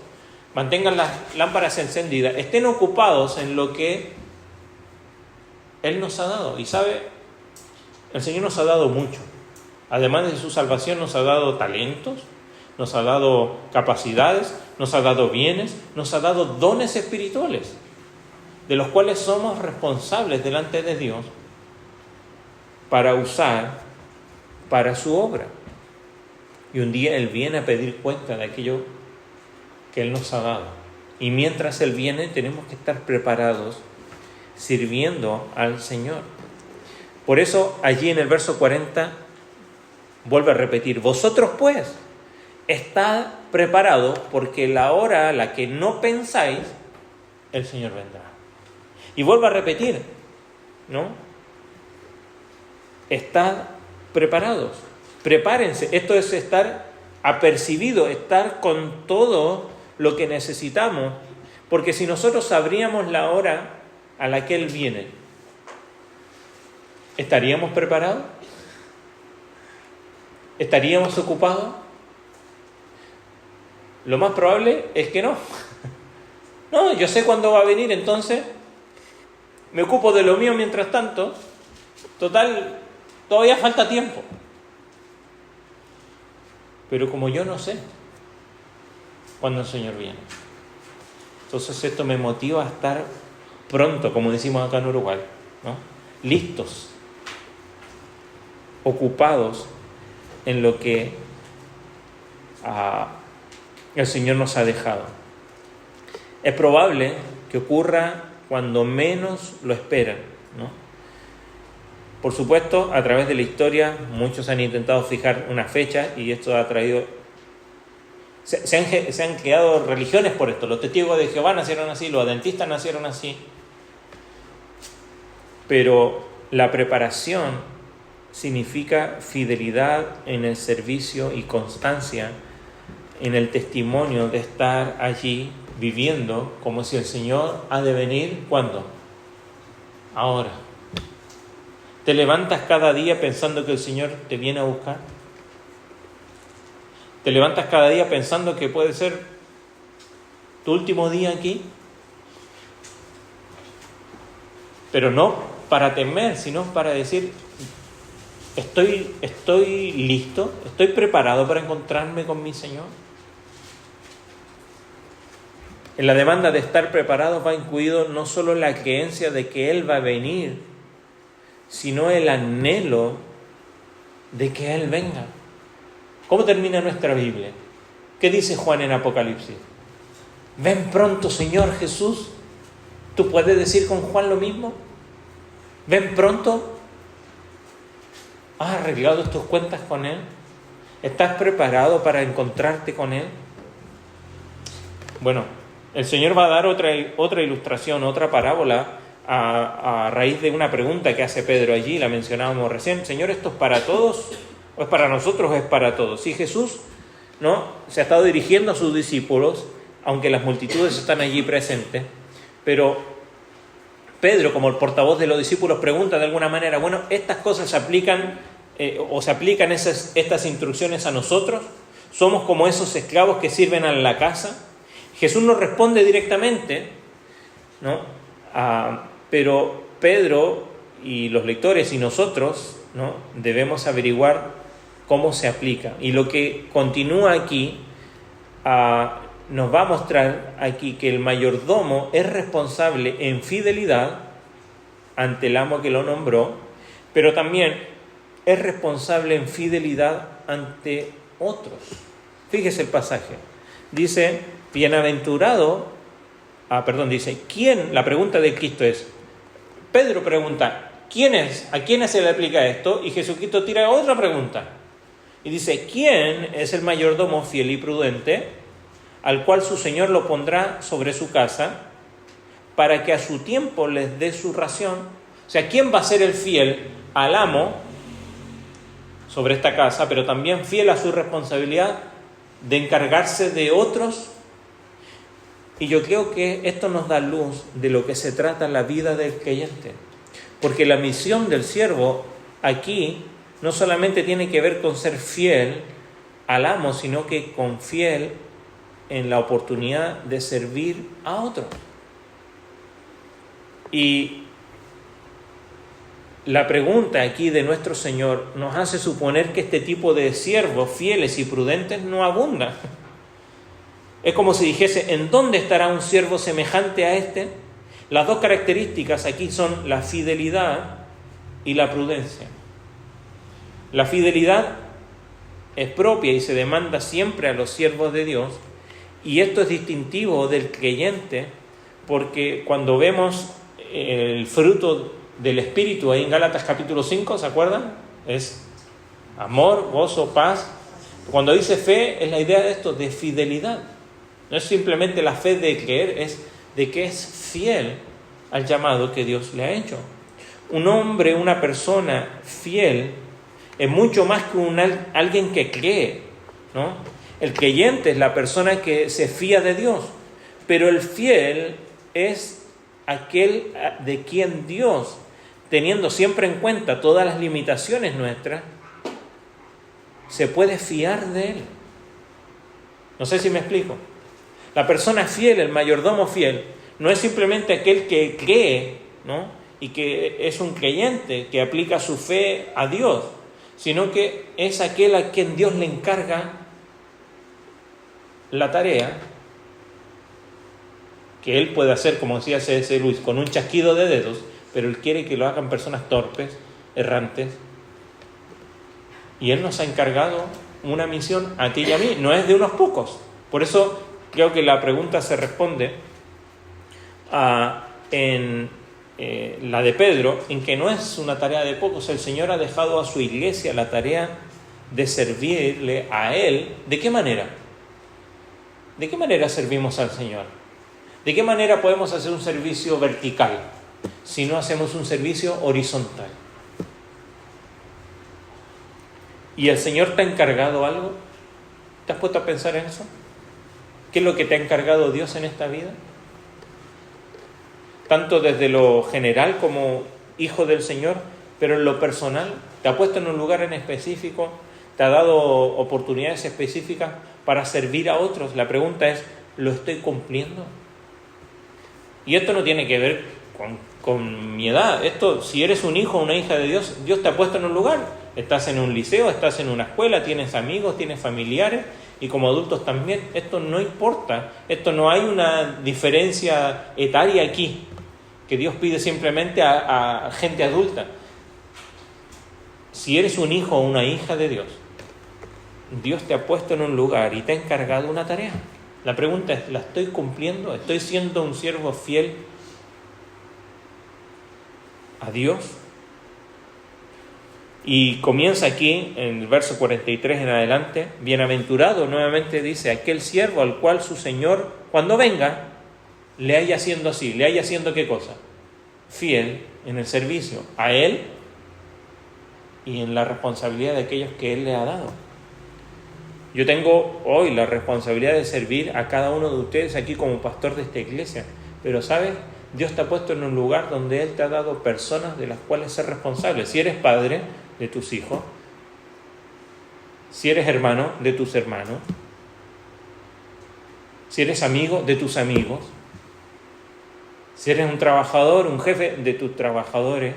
mantengan las lámparas encendidas, estén ocupados en lo que Él nos ha dado. Y sabe, el Señor nos ha dado mucho. Además de su salvación, nos ha dado talentos, nos ha dado capacidades, nos ha dado bienes, nos ha dado dones espirituales, de los cuales somos responsables delante de Dios para usar para su obra. Y un día Él viene a pedir cuenta de aquello que Él nos ha dado. Y mientras Él viene, tenemos que estar preparados, sirviendo al Señor. Por eso, allí en el verso 40, vuelve a repetir: vosotros pues, estad preparados, porque la hora a la que no pensáis, el Señor vendrá. Y vuelvo a repetir, ¿no? Estad preparados, prepárense. Esto es estar apercibido, estar con todo lo que necesitamos, porque si nosotros sabríamos la hora a la que Él viene, ¿estaríamos preparados? ¿Estaríamos ocupados? Lo más probable es que no. No, yo sé cuándo va a venir, entonces me ocupo de lo mío mientras tanto. Total, todavía falta tiempo. Pero como yo no sé cuándo el Señor viene, entonces esto me motiva a estar pronto, como decimos acá en Uruguay, ¿no? Listos, ocupados en lo que el Señor nos ha dejado. Es probable que ocurra cuando menos lo esperan, ¿no? Por supuesto, a través de la historia, muchos han intentado fijar una fecha y esto ha traído... Se han creado religiones por esto. Los testigos de Jehová nacieron así, los adventistas nacieron así. Pero la preparación significa fidelidad en el servicio y constancia en el testimonio de estar allí viviendo como si el Señor ha de venir. ¿Cuándo? Ahora. ¿Te levantas cada día pensando que el Señor te viene a buscar? ¿Te levantas cada día pensando que puede ser tu último día aquí? Pero no para temer, sino para decir: estoy listo, estoy preparado para encontrarme con mi Señor. En la demanda de estar preparados va incluido no solo la creencia de que Él va a venir, sino el anhelo de que Él venga. ¿Cómo termina nuestra Biblia? ¿Qué dice Juan en Apocalipsis? Ven pronto, Señor Jesús. ¿Tú puedes decir con Juan lo mismo? Ven pronto. ¿Has arreglado tus cuentas con Él? ¿Estás preparado para encontrarte con Él? Bueno, el Señor va a dar otra ilustración, otra parábola a raíz de una pregunta que hace Pedro allí, la mencionábamos recién. Señor, ¿esto es para todos? ¿O es para nosotros o es para todos? Si Jesús, ¿no?, se ha estado dirigiendo a sus discípulos, aunque las multitudes están allí presentes, pero Pedro, como el portavoz de los discípulos, pregunta de alguna manera: bueno, ¿estas cosas se aplican estas instrucciones a nosotros? ¿Somos como esos esclavos que sirven a la casa? Jesús no responde directamente, ¿no? Pero Pedro y los lectores y nosotros, ¿no?, debemos averiguar cómo se aplica. Y lo que continúa aquí nos va a mostrar aquí que el mayordomo es responsable en fidelidad ante el amo que lo nombró, pero también es responsable en fidelidad ante otros. Fíjese el pasaje. Dice, ¿quién? La pregunta de Cristo es, Pedro pregunta, ¿quién es? ¿A quiénes se le aplica esto? Y Jesucristo tira otra pregunta. Y dice, ¿quién es el mayordomo fiel y prudente, al cual su señor lo pondrá sobre su casa, para que a su tiempo les dé su ración? O sea, ¿quién va a ser el fiel al amo sobre esta casa, pero también fiel a su responsabilidad de encargarse de otros? Y yo creo que esto nos da luz de lo que se trata la vida del creyente. Porque la misión del siervo aquí no solamente tiene que ver con ser fiel al amo, sino que con fiel en la oportunidad de servir a otros. Y la pregunta aquí de nuestro Señor nos hace suponer que este tipo de siervos fieles y prudentes no abundan. Es como si dijese, ¿en dónde estará un siervo semejante a este? Las dos características aquí son la fidelidad y la prudencia. La fidelidad es propia y se demanda siempre a los siervos de Dios, y esto es distintivo del creyente, porque cuando vemos el fruto del Espíritu ahí en Gálatas capítulo 5, ¿se acuerdan? Es amor, gozo, paz. Cuando dice fe, es la idea de esto, de fidelidad. No es simplemente la fe de creer, es de que es fiel al llamado que Dios le ha hecho. Un hombre, una persona fiel, es mucho más que alguien que cree, ¿no? El creyente es la persona que se fía de Dios, pero el fiel es aquel de quien Dios, teniendo siempre en cuenta todas las limitaciones nuestras, se puede fiar de él. No sé si me explico. La persona fiel, el mayordomo fiel, no es simplemente aquel que cree, ¿no?, y que es un creyente, que aplica su fe a Dios, sino que es aquel a quien Dios le encarga la tarea, que él puede hacer, como decía C.S. Lewis, con un chasquido de dedos, pero él quiere que lo hagan personas torpes, errantes, y él nos ha encargado una misión a ti y a mí, no es de unos pocos. Por eso creo que la pregunta se responde en la de Pedro, en que no es una tarea de pocos. El Señor ha dejado a su iglesia la tarea de servirle a Él. ¿De qué manera? ¿De qué manera servimos al Señor? ¿De qué manera podemos hacer un servicio vertical si no hacemos un servicio horizontal? ¿Y el Señor te ha encargado algo? ¿Te has puesto a pensar en eso? ¿Qué es lo que te ha encargado Dios en esta vida? Tanto desde lo general como hijo del Señor, pero en lo personal, ¿te ha puesto en un lugar en específico? ¿Te ha dado oportunidades específicas para servir a otros? La pregunta es, ¿lo estoy cumpliendo? Y esto no tiene que ver con mi edad. Esto, si eres un hijo o una hija de Dios, Dios te ha puesto en un lugar. Estás en un liceo, estás en una escuela, tienes amigos, tienes familiares, y como adultos también. Esto no importa. Esto no hay una diferencia etaria aquí, que Dios pide simplemente a gente adulta. Si eres un hijo o una hija de Dios, Dios te ha puesto en un lugar y te ha encargado una tarea. La pregunta es, ¿la estoy cumpliendo? ¿Estoy siendo un siervo fiel a Dios? Y comienza aquí, en el verso 43 en adelante, bienaventurado, nuevamente dice, aquel siervo al cual su Señor, cuando venga, le haya haciendo así. ¿Le haya haciendo qué cosa? Fiel en el servicio a Él y en la responsabilidad de aquellos que Él le ha dado. Yo tengo hoy la responsabilidad de servir a cada uno de ustedes aquí como pastor de esta iglesia, pero ¿sabes? Dios te ha puesto en un lugar donde Él te ha dado personas de las cuales ser responsable. Si eres padre, de tus hijos. Si eres hermano, de tus hermanos. si eres amigo de tus amigos, si eres un trabajador, un jefe de tus trabajadores,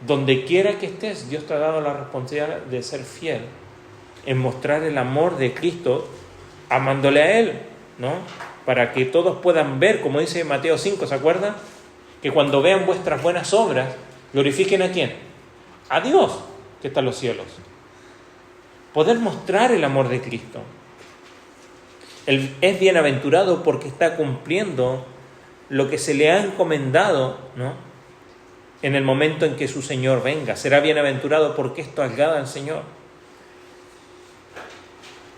donde quiera que estés, Dios te ha dado la responsabilidad de ser fiel en mostrar el amor de Cristo, amándole a Él, ¿no? Para que todos puedan ver, como dice Mateo 5, ¿se acuerdan? Que cuando vean vuestras buenas obras, glorifiquen ¿a quién? A Dios, que está en los cielos. Poder mostrar el amor de Cristo. Él es bienaventurado porque está cumpliendo lo que se le ha encomendado, ¿no? En el momento en que su Señor venga. Será bienaventurado porque esto agrada al Señor.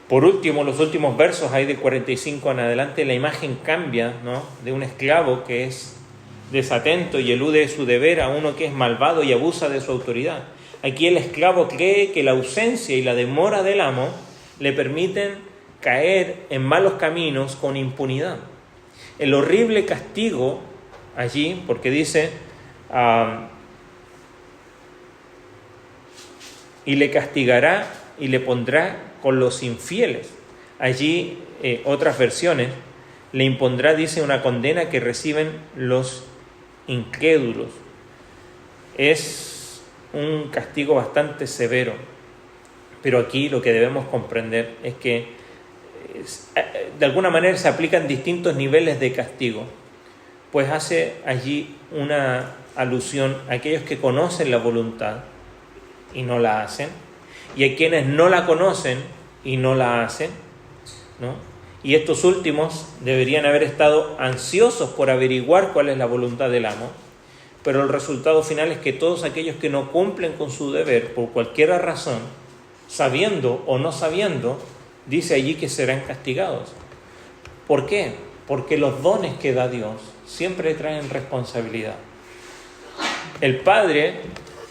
Por último, los últimos versos, ahí del 45 en adelante, la imagen cambia, ¿no? De un esclavo que es desatento y elude su deber a uno que es malvado y abusa de su autoridad. Aquí el esclavo cree que la ausencia y la demora del amo le permiten caer en malos caminos con impunidad. El horrible castigo allí, porque dice, y le castigará y le pondrá con los infieles. Allí, otras versiones, le impondrá, dice, una condena que reciben los incrédulos. Es un castigo bastante severo, pero aquí lo que debemos comprender es que de alguna manera se aplican distintos niveles de castigo, pues hace allí una alusión a aquellos que conocen la voluntad y no la hacen, y a quienes no la conocen y no la hacen, ¿no? Y estos últimos deberían haber estado ansiosos por averiguar cuál es la voluntad del amo, pero el resultado final es que todos aquellos que no cumplen con su deber por cualquier razón, sabiendo o no sabiendo, dice allí que serán castigados. ¿Por qué? Porque los dones que da Dios siempre traen responsabilidad. El Padre,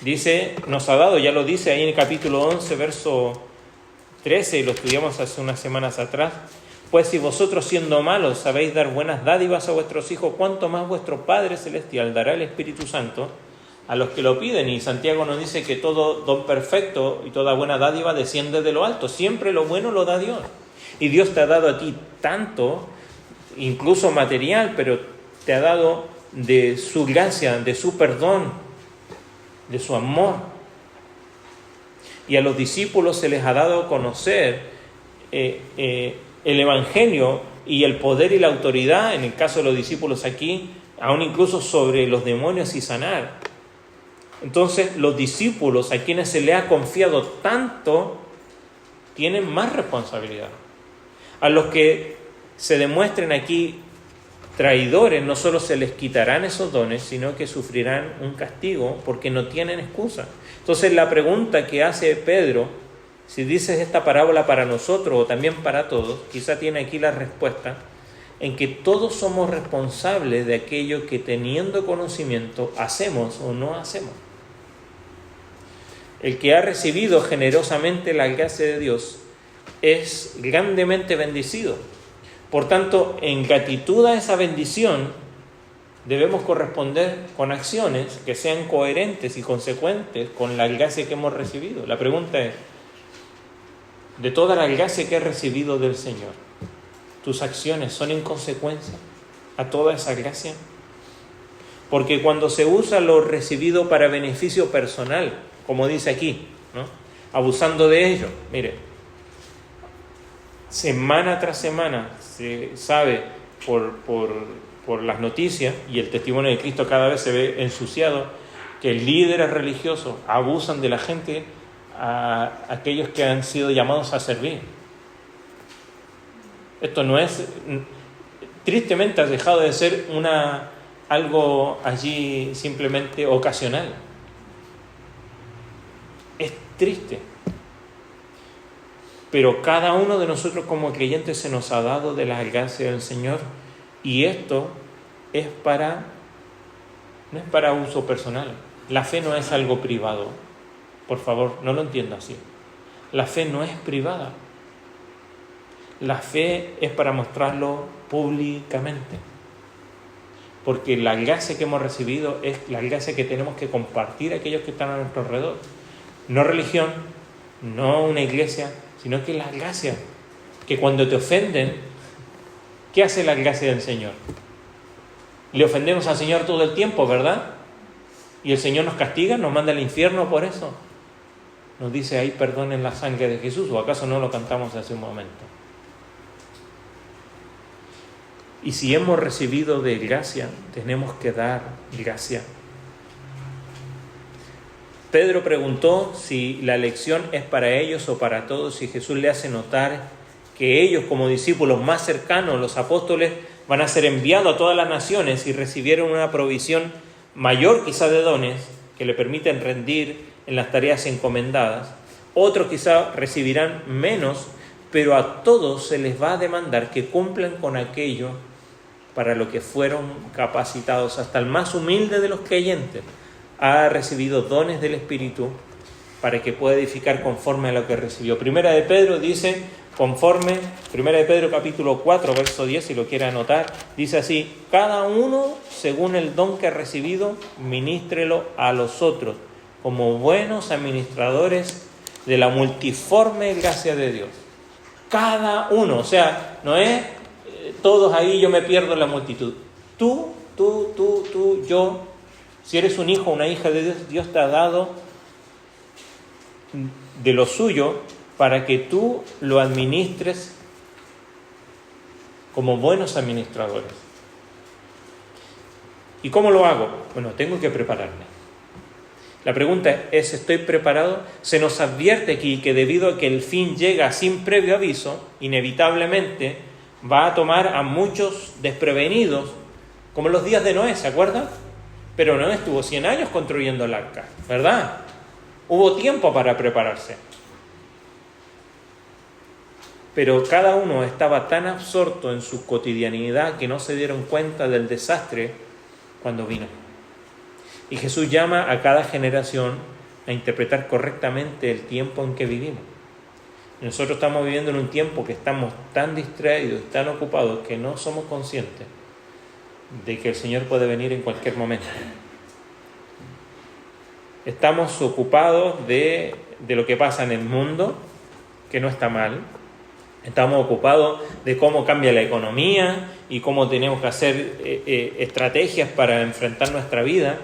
dice, nos ha dado, ya lo dice ahí en el capítulo 11, verso 13, y lo estudiamos hace unas semanas atrás, pues si vosotros siendo malos sabéis dar buenas dádivas a vuestros hijos, ¿cuánto más vuestro Padre Celestial dará el Espíritu Santo a los que lo piden? Y Santiago nos dice que todo don perfecto y toda buena dádiva desciende de lo alto. Siempre lo bueno lo da Dios. Y Dios te ha dado a ti tanto, incluso material, pero te ha dado de su gracia, de su perdón, de su amor. Y a los discípulos se les ha dado a conocer el Evangelio y el poder y la autoridad, en el caso de los discípulos aquí, aún incluso sobre los demonios y sanar. Entonces, los discípulos a quienes se les ha confiado tanto, tienen más responsabilidad. A los que se demuestren aquí traidores, no solo se les quitarán esos dones, sino que sufrirán un castigo porque no tienen excusa. Entonces, la pregunta que hace Pedro, si dices esta parábola para nosotros o también para todos, quizá tiene aquí la respuesta, en que todos somos responsables de aquello que teniendo conocimiento hacemos o no hacemos. El que ha recibido generosamente la gracia de Dios es grandemente bendecido. Por tanto, en gratitud a esa bendición, debemos corresponder con acciones que sean coherentes y consecuentes con la gracia que hemos recibido. La pregunta es, de toda la gracia que has recibido del Señor, ¿tus acciones son en consecuencia a toda esa gracia? Porque cuando se usa lo recibido para beneficio personal, como dice aquí, ¿no?, abusando de ello, mire, semana tras semana se sabe por las noticias, y el testimonio de Cristo cada vez se ve ensuciado, que líderes religiosos abusan de la gente, a aquellos que han sido llamados a servir. Esto no es, tristemente ha dejado de ser algo allí simplemente ocasional. Es triste. Pero cada uno de nosotros como creyentes se nos ha dado de la gracia del Señor, y esto no es para uso personal. La fe no es algo privado. Por favor, no lo entienda así. La fe no es privada. La fe es para mostrarlo públicamente. Porque la gracia que hemos recibido es la gracia que tenemos que compartir a aquellos que están a nuestro alrededor. No religión, no una iglesia, sino que la gracia. Que cuando te ofenden, ¿Qué hace la gracia del Señor? Le ofendemos al Señor todo el tiempo, ¿verdad? Y el Señor nos castiga, nos manda al infierno por eso. Nos dice ahí, perdonen la sangre de Jesús, ¿o acaso no lo cantamos hace un momento? Y si hemos recibido de gracia, tenemos que dar gracia. Pedro preguntó si la elección es para ellos o para todos, y Jesús le hace notar que ellos, como discípulos más cercanos, los apóstoles, van a ser enviados a todas las naciones y recibieron una provisión mayor quizá de dones que le permiten rendir en las tareas encomendadas. Otros quizá recibirán menos, pero a todos se les va a demandar que cumplan con aquello para lo que fueron capacitados. Hasta el más humilde de los creyentes ha recibido dones del Espíritu para que pueda edificar conforme a lo que recibió. Primera de Pedro dice, Primera de Pedro capítulo 4, verso 10, si lo quiere anotar, dice así: cada uno según el don que ha recibido, ministrelo a los otros, como buenos administradores de la multiforme gracia de Dios. Cada uno, o sea, no es todos ahí, yo me pierdo en la multitud. Tú, yo. Si eres un hijo o una hija de Dios, Dios te ha dado de lo suyo para que tú lo administres como buenos administradores. ¿Y cómo lo hago? Bueno, tengo que prepararme. La pregunta es, ¿estoy preparado? Se nos advierte aquí que debido a que el fin llega sin previo aviso, inevitablemente va a tomar a muchos desprevenidos, como en los días de Noé, ¿se acuerdan? Pero Noé estuvo 100 años construyendo el arca, ¿verdad? Hubo tiempo para prepararse. Pero cada uno estaba tan absorto en su cotidianidad que no se dieron cuenta del desastre cuando vino. Y Jesús llama a cada generación a interpretar correctamente el tiempo en que vivimos. Nosotros estamos viviendo en un tiempo que estamos tan distraídos, tan ocupados, que no somos conscientes de que el Señor puede venir en cualquier momento. Estamos ocupados de lo que pasa en el mundo, que no está mal. Estamos ocupados de cómo cambia la economía y cómo tenemos que hacer estrategias para enfrentar nuestra vida,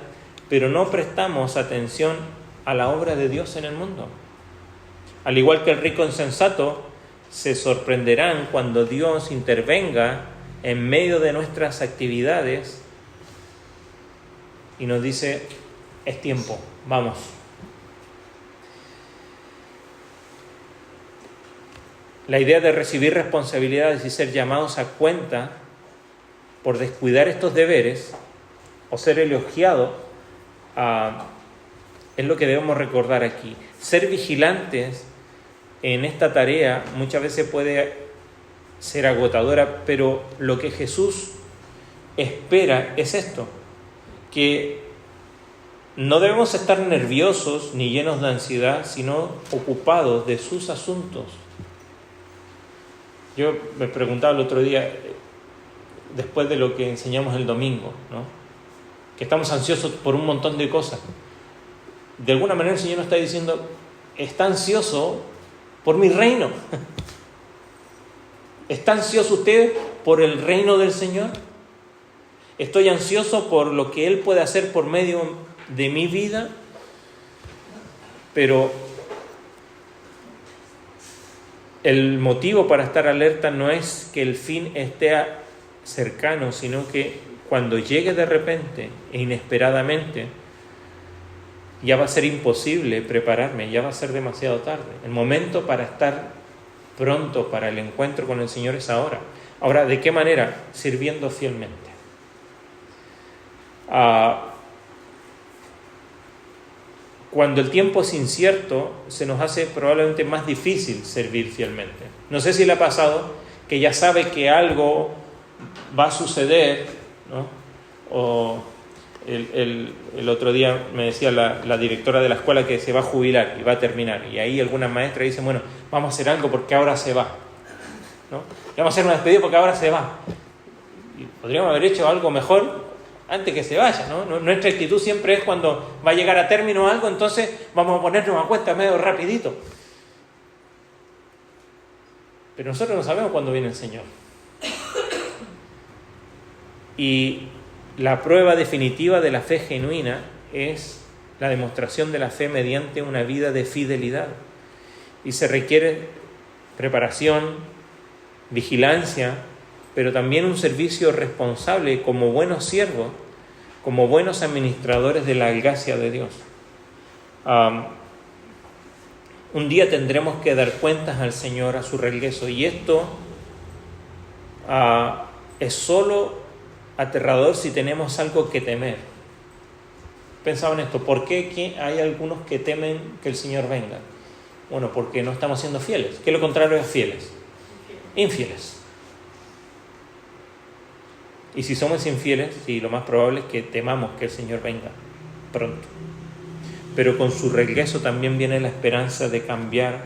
pero no prestamos atención a la obra de Dios en el mundo. Al igual que el rico insensato, se sorprenderán cuando Dios intervenga en medio de nuestras actividades y nos dice, es tiempo, vamos. La idea de recibir responsabilidades y ser llamados a cuenta por descuidar estos deberes o ser elogiado es lo que debemos recordar aquí. Ser vigilantes en esta tarea muchas veces puede ser agotadora, pero lo que Jesús espera es esto, que no debemos estar nerviosos ni llenos de ansiedad, sino ocupados de sus asuntos. Yo me preguntaba el otro día, después de lo que enseñamos el domingo, ¿no? Que estamos ansiosos por un montón de cosas. De alguna manera el Señor nos está diciendo, está ansioso por mi reino. ¿Está ansioso usted por el reino del Señor? ¿Estoy ansioso por lo que Él puede hacer por medio de mi vida? Pero el motivo para estar alerta no es que el fin esté cercano, sino que cuando llegue de repente e inesperadamente, ya va a ser imposible prepararme, ya va a ser demasiado tarde. El momento para estar pronto para el encuentro con el Señor es ahora. Ahora, ¿de qué manera? Sirviendo fielmente. Cuando el tiempo es incierto, se nos hace probablemente más difícil servir fielmente. No sé si le ha pasado que ya sabe que algo va a suceder, ¿no? O el otro día me decía la directora de la escuela que se va a jubilar y va a terminar. Y ahí algunas maestras dicen, bueno, vamos a hacer algo porque ahora se va, ¿no? Vamos a hacer una despedida porque ahora se va. Y podríamos haber hecho algo mejor antes que se vaya, ¿no? Nuestra actitud siempre es cuando va a llegar a término algo, entonces vamos a ponernos a cuenta medio rapidito. Pero nosotros no sabemos cuándo viene el Señor. Y la prueba definitiva de la fe genuina es la demostración de la fe mediante una vida de fidelidad. Y se requiere preparación, vigilancia, pero también un servicio responsable como buenos siervos, como buenos administradores de la gracia de Dios. Un día tendremos que dar cuentas al Señor a su regreso, y esto es solo aterrador si tenemos algo que temer. Pensaba en esto, ¿por qué hay algunos que temen que el Señor venga? Bueno, porque no estamos siendo fieles. ¿Qué es lo contrario de fieles? Infieles. Y si somos infieles, sí, lo más probable es que temamos que el Señor venga pronto. Pero con su regreso también viene la esperanza de cambiar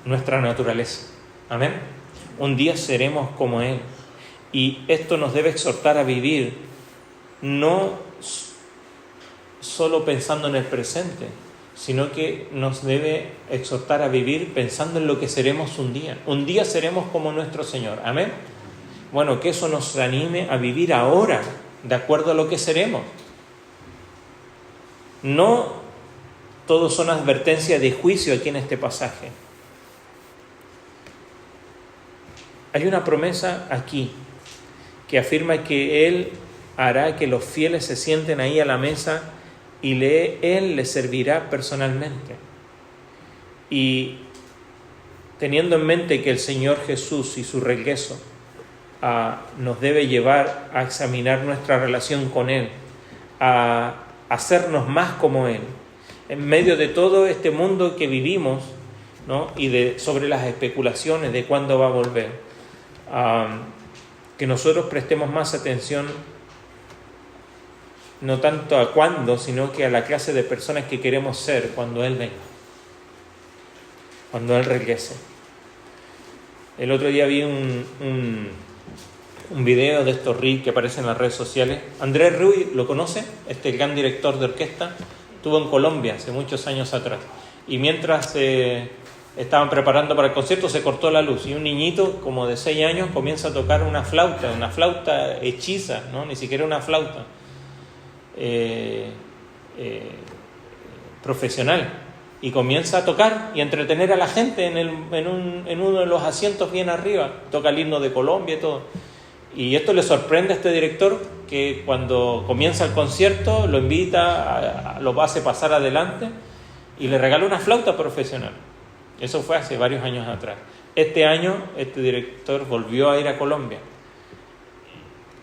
nuestra naturaleza. Amén. Un día seremos como Él. Y esto nos debe exhortar a vivir, no solo pensando en el presente, sino que nos debe exhortar a vivir pensando en lo que seremos un día. Un día seremos como nuestro Señor. Amén. Bueno, que eso nos anime a vivir ahora, de acuerdo a lo que seremos. No todo son advertencias de juicio aquí en este pasaje. Hay una promesa aquí que afirma que Él hará que los fieles se sienten ahí a la mesa y Él les servirá personalmente. Y teniendo en mente que el Señor Jesús y su regreso nos debe llevar a examinar nuestra relación con Él, a hacernos más como Él, en medio de todo este mundo que vivimos, ¿no? Y sobre las especulaciones de cuándo va a volver, que nosotros prestemos más atención no tanto a cuándo, sino que a la clase de personas que queremos ser cuando Él venga, cuando Él regrese. El otro día vi un video de estos reels que aparecen en las redes sociales. Andrés Ruiz, ¿lo conoce? El gran director de orquesta. Estuvo en Colombia hace muchos años atrás. Y mientras estaban preparando para el concierto, se cortó la luz. Y un niñito, como de 6 años, comienza a tocar una flauta hechiza, ¿no? Ni siquiera una flauta profesional. Y comienza a tocar y a entretener a la gente en uno de los asientos bien arriba. Toca el himno de Colombia y todo. Y esto le sorprende a este director, que cuando comienza el concierto lo invita, lo hace pasar adelante y le regala una flauta profesional. Eso fue hace varios años atrás. Este año este director volvió a ir a Colombia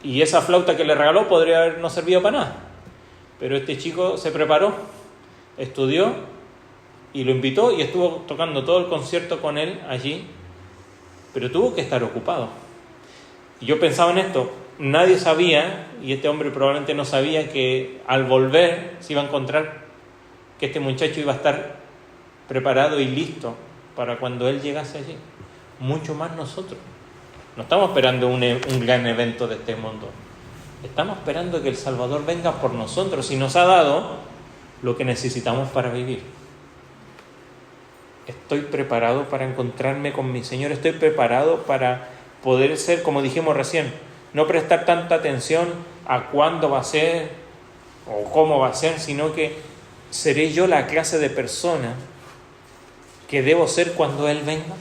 y esa flauta que le regaló podría haber no servido para nada, pero este chico se preparó, estudió y lo invitó y estuvo tocando todo el concierto con él allí, pero tuvo que estar ocupado. Y yo pensaba en esto, nadie sabía, y este hombre probablemente no sabía, que al volver se iba a encontrar que este muchacho iba a estar preparado y listo para cuando él llegase allí. Mucho más nosotros. No estamos esperando un gran evento de este mundo. Estamos esperando que el Salvador venga por nosotros y nos ha dado lo que necesitamos para vivir. Estoy preparado para encontrarme con mi Señor. Estoy preparado para poder ser, como dijimos recién, no prestar tanta atención a cuándo va a ser o cómo va a ser, sino que seré yo la clase de persona que debo ser cuando Él venga.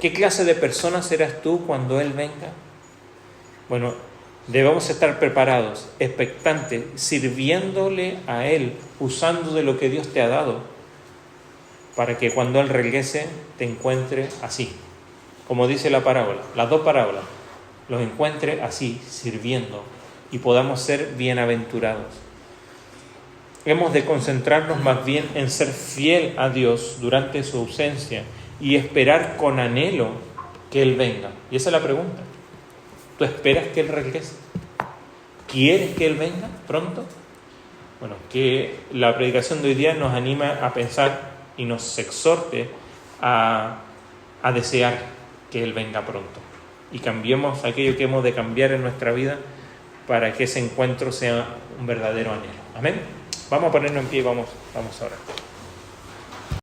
¿Qué clase de persona serás tú cuando Él venga? Bueno, debemos estar preparados, expectantes, sirviéndole a Él, usando de lo que Dios te ha dado, para que cuando Él regrese te encuentre así. Como dice la parábola, las 2 parábolas, los encuentre así, sirviendo, y podamos ser bienaventurados. Hemos de concentrarnos más bien en ser fiel a Dios durante su ausencia y esperar con anhelo que Él venga. Y esa es la pregunta. ¿Tú esperas que Él regrese? ¿Quieres que Él venga pronto? Bueno, que la predicación de hoy día nos anima a pensar y nos exhorte a desear que Él venga pronto y cambiemos aquello que hemos de cambiar en nuestra vida para que ese encuentro sea un verdadero anhelo. Amén. Vamos a ponernos en pie y vamos a orar.